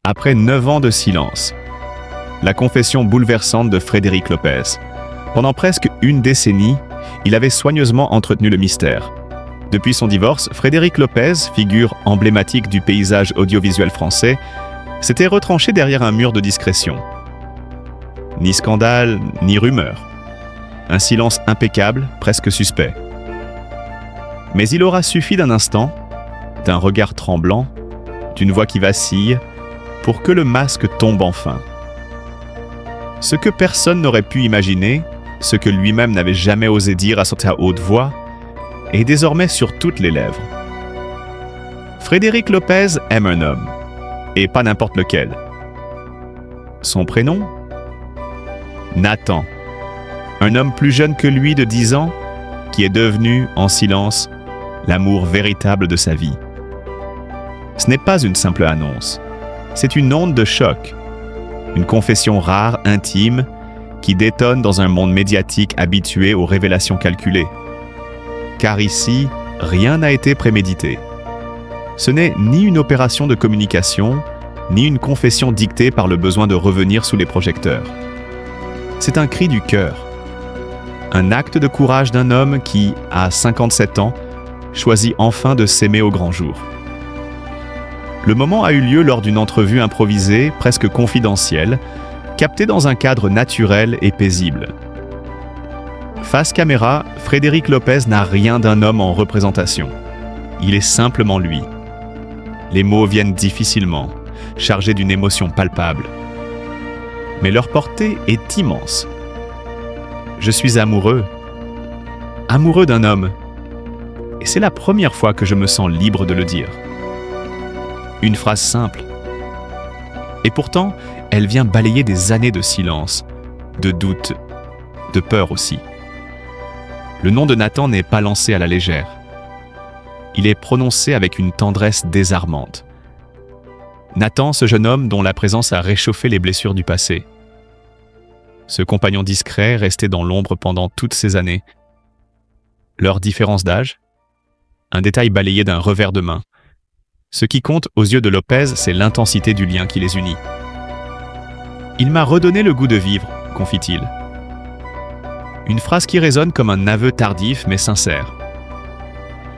après 9 ans de silence. La confession bouleversante de Frédéric Lopez. Pendant presque une décennie, il avait soigneusement entretenu le mystère. Depuis son divorce, Frédéric Lopez, figure emblématique du paysage audiovisuel français, s'était retranché derrière un mur de discrétion. Ni scandale, ni rumeur. Un silence impeccable, presque suspect. Mais il aura suffi d'un instant, d'un regard tremblant, d'une voix qui vacille, pour que le masque tombe enfin. Ce que personne n'aurait pu imaginer, ce que lui-même n'avait jamais osé dire à sa haute voix, est désormais sur toutes les lèvres. Frédéric Lopez aime un homme, et pas n'importe lequel. Son prénom ? Nathan, un homme plus jeune que lui de 10 ans, qui est devenu, en silence, l'amour véritable de sa vie. Ce n'est pas une simple annonce, c'est une onde de choc, une confession rare, intime, qui détonne dans un monde médiatique habitué aux révélations calculées. Car ici, rien n'a été prémédité. Ce n'est ni une opération de communication, ni une confession dictée par le besoin de revenir sous les projecteurs. C'est un cri du cœur. Un acte de courage d'un homme qui, à 57 ans, choisit enfin de s'aimer au grand jour. Le moment a eu lieu lors d'une entrevue improvisée, presque confidentielle, captée dans un cadre naturel et paisible. Face caméra, Frédéric Lopez n'a rien d'un homme en représentation. Il est simplement lui. Les mots viennent difficilement, chargés d'une émotion palpable. Mais leur portée est immense. Je suis amoureux d'un homme. Et c'est la première fois que je me sens libre de le dire. Une phrase simple. Et pourtant, elle vient balayer des années de silence, de doute, de peur aussi. Le nom de Nathan n'est pas lancé à la légère. Il est prononcé avec une tendresse désarmante. Nathan, ce jeune homme dont la présence a réchauffé les blessures du passé. Ce compagnon discret resté dans l'ombre pendant toutes ces années. Leur différence d'âge, un détail balayé d'un revers de main. Ce qui compte aux yeux de Lopez, c'est l'intensité du lien qui les unit. Il m'a redonné le goût de vivre, confie-t-il. Une phrase qui résonne comme un aveu tardif mais sincère.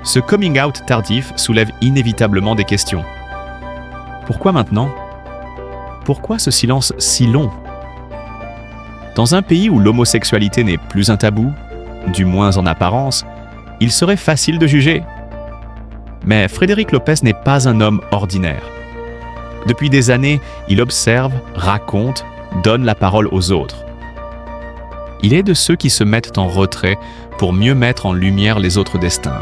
Ce coming out tardif soulève inévitablement des questions. Pourquoi maintenant ? Pourquoi ce silence si long ? Dans un pays où l'homosexualité n'est plus un tabou, du moins en apparence, il serait facile de juger. Mais Frédéric Lopez n'est pas un homme ordinaire. Depuis des années, il observe, raconte, donne la parole aux autres. Il est de ceux qui se mettent en retrait pour mieux mettre en lumière les autres destins.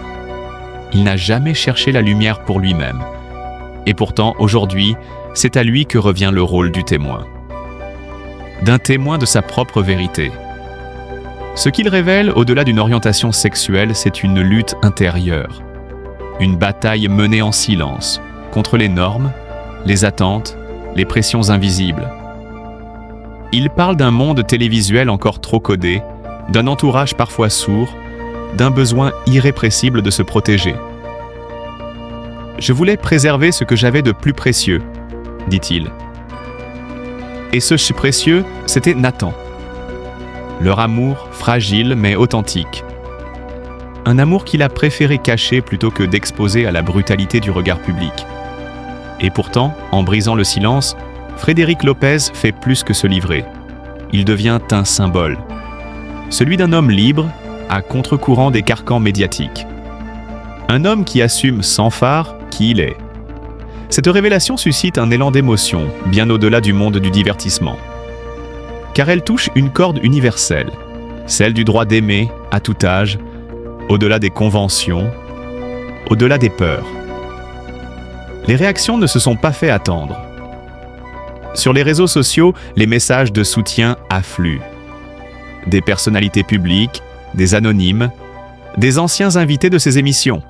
Il n'a jamais cherché la lumière pour lui-même. Et pourtant, aujourd'hui, c'est à lui que revient le rôle du témoin. D'un témoin de sa propre vérité. Ce qu'il révèle, au-delà d'une orientation sexuelle, c'est une lutte intérieure. Une bataille menée en silence, contre les normes, les attentes, les pressions invisibles. Il parle d'un monde télévisuel encore trop codé, d'un entourage parfois sourd, d'un besoin irrépressible de se protéger. Je voulais préserver ce que j'avais de plus précieux, dit-il. Et ce précieux, c'était Nathan. Leur amour, fragile mais authentique. Un amour qu'il a préféré cacher plutôt que d'exposer à la brutalité du regard public. Et pourtant, en brisant le silence, Frédéric Lopez fait plus que se livrer. Il devient un symbole. Celui d'un homme libre, à contre-courant des carcans médiatiques. Un homme qui assume sans phare qui il est. Cette révélation suscite un élan d'émotion, bien au-delà du monde du divertissement. Car elle touche une corde universelle, celle du droit d'aimer à tout âge, au-delà des conventions, au-delà des peurs. Les réactions ne se sont pas fait attendre. Sur les réseaux sociaux, les messages de soutien affluent. Des personnalités publiques, des anonymes, des anciens invités de ces émissions.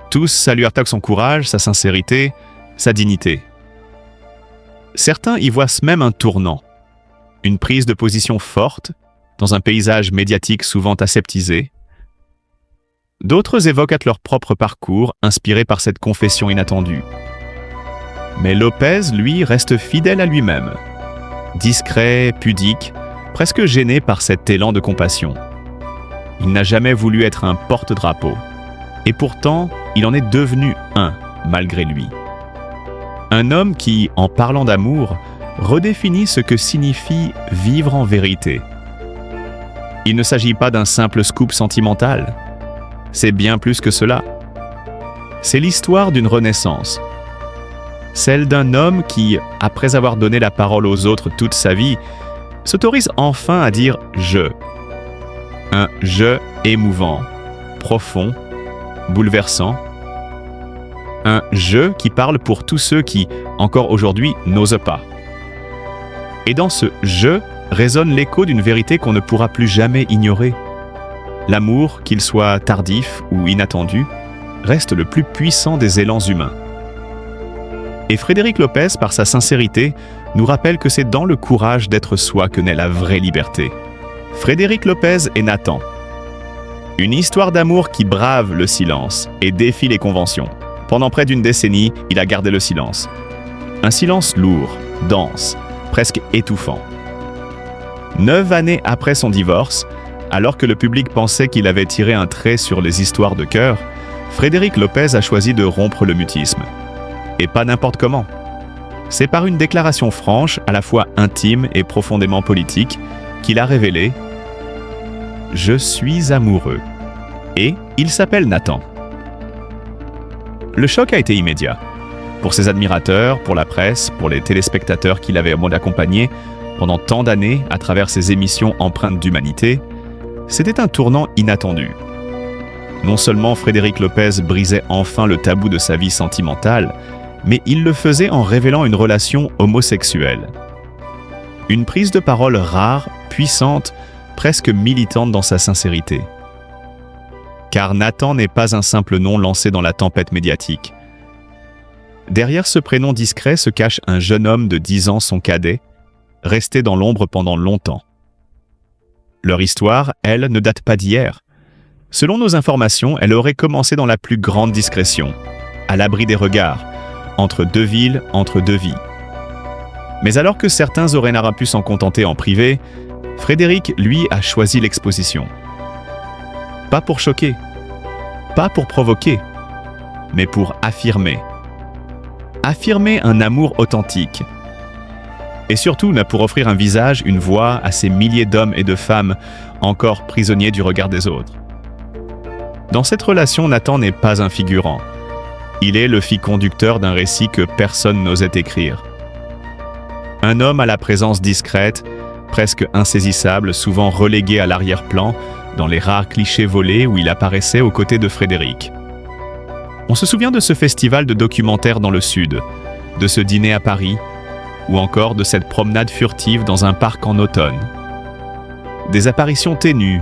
Tous saluent son courage, sa sincérité, sa dignité. Certains y voient même un tournant, une prise de position forte dans un paysage médiatique souvent aseptisé. D'autres évoquent leur propre parcours, inspirés par cette confession inattendue. Mais Lopez, lui, reste fidèle à lui-même. Discret, pudique, presque gêné par cet élan de compassion. Il n'a jamais voulu être un porte-drapeau. Et pourtant, il en est devenu un, malgré lui. Un homme qui, en parlant d'amour, redéfinit ce que signifie vivre en vérité. Il ne s'agit pas d'un simple scoop sentimental. C'est bien plus que cela. C'est l'histoire d'une renaissance. Celle d'un homme qui, après avoir donné la parole aux autres toute sa vie, s'autorise enfin à dire « je ». Un « je » émouvant, profond, bouleversant. Un « je » qui parle pour tous ceux qui, encore aujourd'hui, n'osent pas. Et dans ce « je » résonne l'écho d'une vérité qu'on ne pourra plus jamais ignorer. L'amour, qu'il soit tardif ou inattendu, reste le plus puissant des élans humains. Et Frédéric Lopez, par sa sincérité, nous rappelle que c'est dans le courage d'être soi que naît la vraie liberté. Frédéric Lopez et Nathan. Une histoire d'amour qui brave le silence et défie les conventions. Pendant près d'une décennie, il a gardé le silence. Un silence lourd, dense, presque étouffant. 9 années après son divorce, alors que le public pensait qu'il avait tiré un trait sur les histoires de cœur, Frédéric Lopez a choisi de rompre le mutisme. Et pas n'importe comment. C'est par une déclaration franche, à la fois intime et profondément politique, qu'il a révélé « Je suis amoureux ». Et il s'appelle Nathan. Le choc a été immédiat. Pour ses admirateurs, pour la presse, pour les téléspectateurs qui l'avaient accompagné pendant tant d'années à travers ses émissions empreintes d'humanité, c'était un tournant inattendu. Non seulement Frédéric Lopez brisait enfin le tabou de sa vie sentimentale, mais il le faisait en révélant une relation homosexuelle. Une prise de parole rare, puissante, presque militante dans sa sincérité. Car Nathan n'est pas un simple nom lancé dans la tempête médiatique. Derrière ce prénom discret se cache un jeune homme de 10 ans, son cadet, resté dans l'ombre pendant longtemps. Leur histoire, elle, ne date pas d'hier. Selon nos informations, elle aurait commencé dans la plus grande discrétion, à l'abri des regards, entre deux villes, entre deux vies. Mais alors que certains auraient pu s'en contenter en privé, Frédéric, lui, a choisi l'exposition. Pas pour choquer, pas pour provoquer, mais pour affirmer. Affirmer un amour authentique. Et surtout, pour offrir un visage, une voix à ces milliers d'hommes et de femmes encore prisonniers du regard des autres. Dans cette relation, Nathan n'est pas un figurant. Il est le fil conducteur d'un récit que personne n'osait écrire. Un homme à la présence discrète, presque insaisissable, souvent relégué à l'arrière-plan, dans les rares clichés volés où il apparaissait aux côtés de Frédéric. On se souvient de ce festival de documentaires dans le Sud, de ce dîner à Paris, ou encore de cette promenade furtive dans un parc en automne. Des apparitions ténues,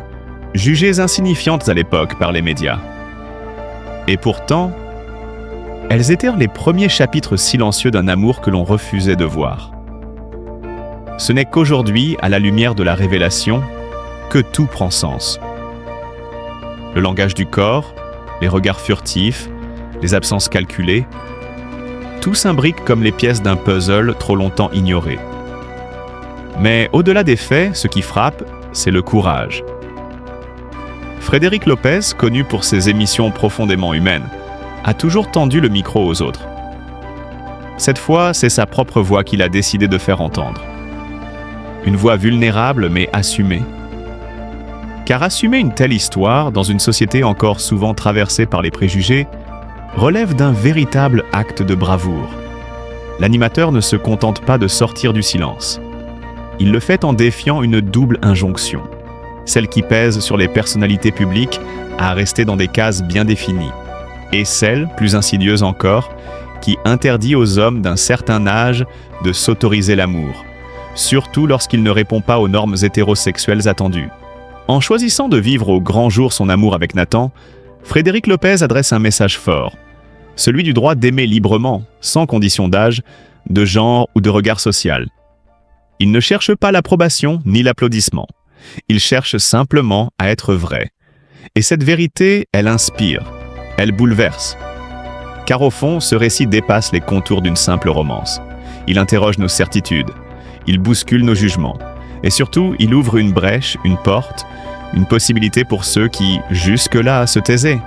jugées insignifiantes à l'époque par les médias. Et pourtant, elles étaient les premiers chapitres silencieux d'un amour que l'on refusait de voir. Ce n'est qu'aujourd'hui, à la lumière de la révélation, que tout prend sens. Le langage du corps, les regards furtifs, les absences calculées, tout s'imbrique comme les pièces d'un puzzle trop longtemps ignoré. Mais au-delà des faits, ce qui frappe, c'est le courage. Frédéric Lopez, connu pour ses émissions profondément humaines, a toujours tendu le micro aux autres. Cette fois, c'est sa propre voix qu'il a décidé de faire entendre. Une voix vulnérable mais assumée. Car assumer une telle histoire, dans une société encore souvent traversée par les préjugés, relève d'un véritable acte de bravoure. L'animateur ne se contente pas de sortir du silence. Il le fait en défiant une double injonction, celle qui pèse sur les personnalités publiques à rester dans des cases bien définies, et celle, plus insidieuse encore, qui interdit aux hommes d'un certain âge de s'autoriser l'amour, surtout lorsqu'il ne répond pas aux normes hétérosexuelles attendues. En choisissant de vivre au grand jour son amour avec Nathan, Frédéric Lopez adresse un message fort, celui du droit d'aimer librement, sans condition d'âge, de genre ou de regard social. Il ne cherche pas l'approbation ni l'applaudissement. Il cherche simplement à être vrai. Et cette vérité, elle inspire, elle bouleverse. Car au fond, ce récit dépasse les contours d'une simple romance. Il interroge nos certitudes, il bouscule nos jugements, et surtout, il ouvre une brèche, une porte, une possibilité pour ceux qui, jusque-là, se taisaient.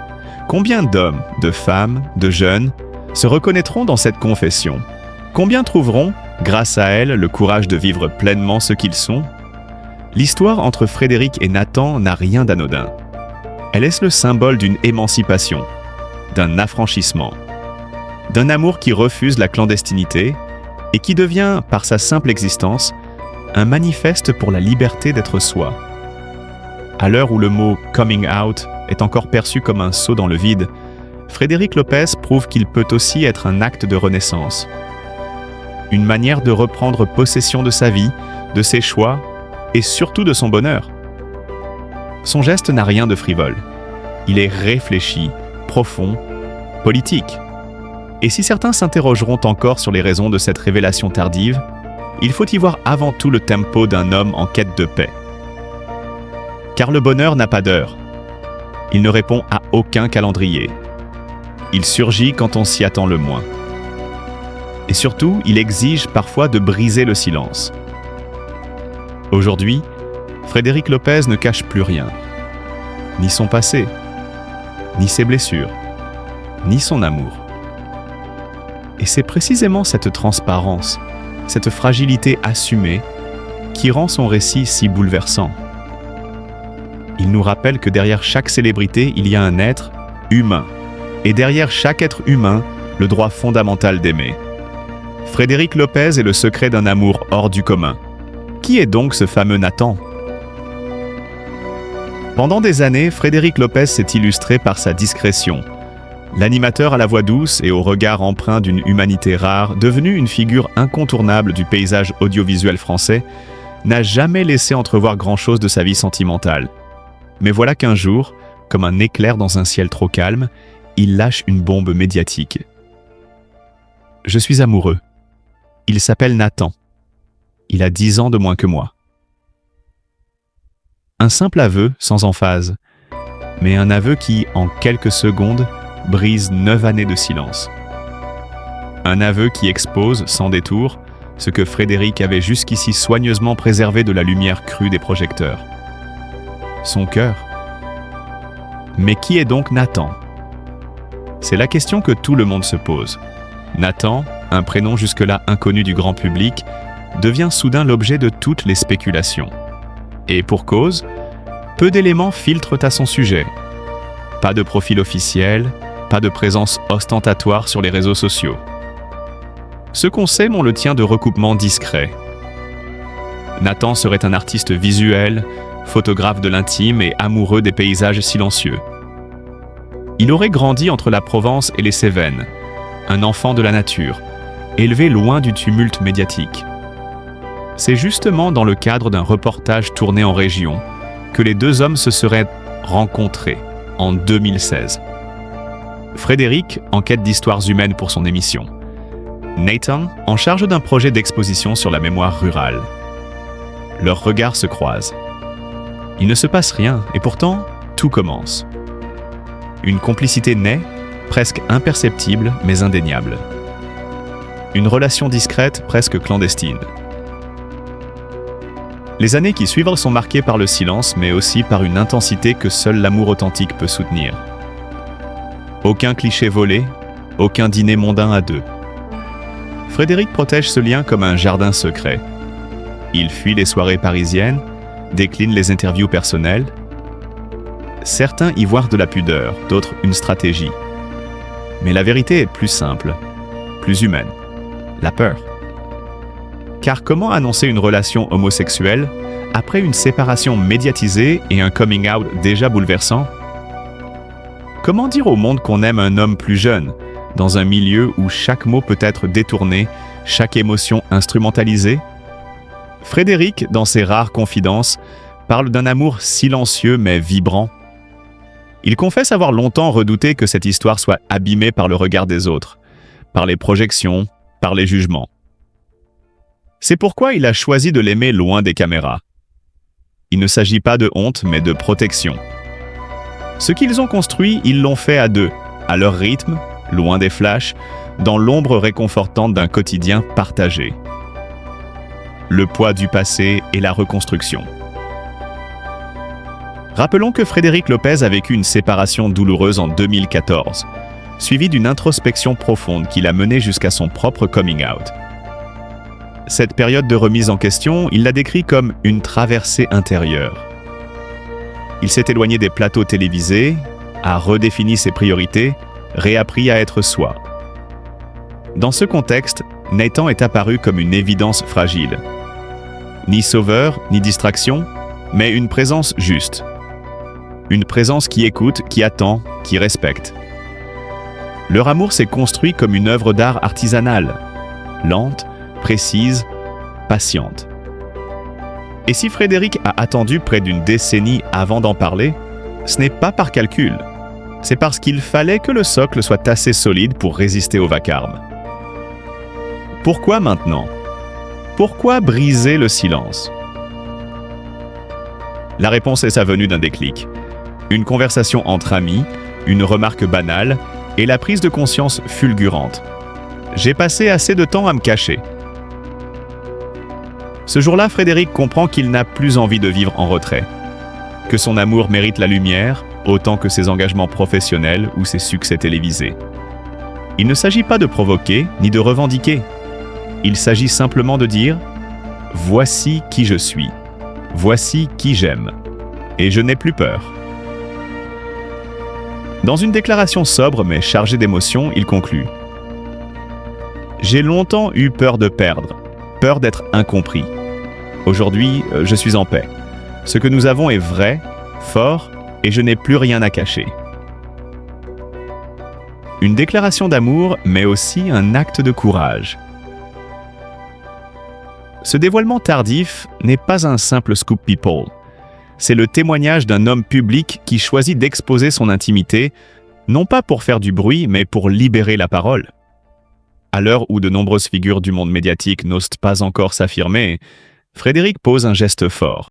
Combien d'hommes, de femmes, de jeunes se reconnaîtront dans cette confession? Combien trouveront, grâce à elle, le courage de vivre pleinement ce qu'ils sont? L'histoire entre Frédéric et Nathan n'a rien d'anodin. Elle est le symbole d'une émancipation, d'un affranchissement, d'un amour qui refuse la clandestinité et qui devient, par sa simple existence, un manifeste pour la liberté d'être soi. À l'heure où le mot « coming out » est encore perçu comme un saut dans le vide, Frédéric Lopez prouve qu'il peut aussi être un acte de renaissance. Une manière de reprendre possession de sa vie, de ses choix et surtout de son bonheur. Son geste n'a rien de frivole. Il est réfléchi, profond, politique. Et si certains s'interrogeront encore sur les raisons de cette révélation tardive, il faut y voir avant tout le tempo d'un homme en quête de paix. Car le bonheur n'a pas d'heure. Il ne répond à aucun calendrier. Il surgit quand on s'y attend le moins. Et surtout, il exige parfois de briser le silence. Aujourd'hui, Frédéric Lopez ne cache plus rien. Ni son passé, ni ses blessures, ni son amour. Et c'est précisément cette transparence, cette fragilité assumée, qui rend son récit si bouleversant. Il nous rappelle que derrière chaque célébrité, il y a un être humain. Et derrière chaque être humain, le droit fondamental d'aimer. Frédéric Lopez est le secret d'un amour hors du commun. Qui est donc ce fameux Nathan? Pendant des années, Frédéric Lopez s'est illustré par sa discrétion. L'animateur à la voix douce et au regard empreint d'une humanité rare, devenu une figure incontournable du paysage audiovisuel français, n'a jamais laissé entrevoir grand-chose de sa vie sentimentale. Mais voilà qu'un jour, comme un éclair dans un ciel trop calme, il lâche une bombe médiatique. Je suis amoureux. Il s'appelle Nathan. Il a 10 ans de moins que moi. Un simple aveu sans emphase, mais un aveu qui, en quelques secondes, brise 9 années de silence. Un aveu qui expose, sans détour, ce que Frédéric avait jusqu'ici soigneusement préservé de la lumière crue des projecteurs. Son cœur. Mais qui est donc Nathan? C'est la question que tout le monde se pose. Nathan, un prénom jusque-là inconnu du grand public, devient soudain l'objet de toutes les spéculations. Et pour cause, peu d'éléments filtrent à son sujet. Pas de profil officiel, pas de présence ostentatoire sur les réseaux sociaux. Ce qu'on sait, on le tient de recoupements discrets. Nathan serait un artiste visuel, photographe de l'intime et amoureux des paysages silencieux. Il aurait grandi entre la Provence et les Cévennes, un enfant de la nature, élevé loin du tumulte médiatique. C'est justement dans le cadre d'un reportage tourné en région que les deux hommes se seraient rencontrés en 2016. Frédéric, en quête d'histoires humaines pour son émission. Nathan, en charge d'un projet d'exposition sur la mémoire rurale. Leurs regards se croisent. Il ne se passe rien, et pourtant, tout commence. Une complicité naît, presque imperceptible, mais indéniable. Une relation discrète, presque clandestine. Les années qui suivent sont marquées par le silence, mais aussi par une intensité que seul l'amour authentique peut soutenir. Aucun cliché volé, aucun dîner mondain à deux. Frédéric protège ce lien comme un jardin secret. Il fuit les soirées parisiennes, décline les interviews personnelles. Certains y voient de la pudeur, d'autres une stratégie. Mais la vérité est plus simple, plus humaine. La peur. Car comment annoncer une relation homosexuelle après une séparation médiatisée et un coming out déjà bouleversant? Comment dire au monde qu'on aime un homme plus jeune, dans un milieu où chaque mot peut être détourné, chaque émotion instrumentalisée? Frédéric, dans ses rares confidences, parle d'un amour silencieux mais vibrant. Il confesse avoir longtemps redouté que cette histoire soit abîmée par le regard des autres, par les projections, par les jugements. C'est pourquoi il a choisi de l'aimer loin des caméras. Il ne s'agit pas de honte, mais de protection. Ce qu'ils ont construit, ils l'ont fait à deux, à leur rythme, loin des flashs, dans l'ombre réconfortante d'un quotidien partagé. Le poids du passé et la reconstruction. Rappelons que Frédéric Lopez a vécu une séparation douloureuse en 2014, suivie d'une introspection profonde qui l'a mené jusqu'à son propre coming out. Cette période de remise en question, il l'a décrit comme une traversée intérieure. Il s'est éloigné des plateaux télévisés, a redéfini ses priorités, réappris à être soi. Dans ce contexte, Nathan est apparu comme une évidence fragile. Ni sauveur, ni distraction, mais une présence juste. Une présence qui écoute, qui attend, qui respecte. Leur amour s'est construit comme une œuvre d'art artisanale, lente, précise, patiente. Et si Frédéric a attendu près d'une décennie avant d'en parler, ce n'est pas par calcul. C'est parce qu'il fallait que le socle soit assez solide pour résister au vacarme. Pourquoi maintenant? Pourquoi briser le silence? La réponse est sa venue d'un déclic. Une conversation entre amis, une remarque banale et la prise de conscience fulgurante. J'ai passé assez de temps à me cacher. Ce jour-là, Frédéric comprend qu'il n'a plus envie de vivre en retrait, que son amour mérite la lumière autant que ses engagements professionnels ou ses succès télévisés. Il ne s'agit pas de provoquer ni de revendiquer. Il s'agit simplement de dire « Voici qui je suis, voici qui j'aime, et je n'ai plus peur ». Dans une déclaration sobre mais chargée d'émotion, il conclut « J'ai longtemps eu peur de perdre, peur d'être incompris. Aujourd'hui, je suis en paix. Ce que nous avons est vrai, fort, et je n'ai plus rien à cacher. » Une déclaration d'amour, mais aussi un acte de courage. Ce dévoilement tardif n'est pas un simple scoop people. C'est le témoignage d'un homme public qui choisit d'exposer son intimité, non pas pour faire du bruit, mais pour libérer la parole. À l'heure où de nombreuses figures du monde médiatique n'osent pas encore s'affirmer, Frédéric pose un geste fort.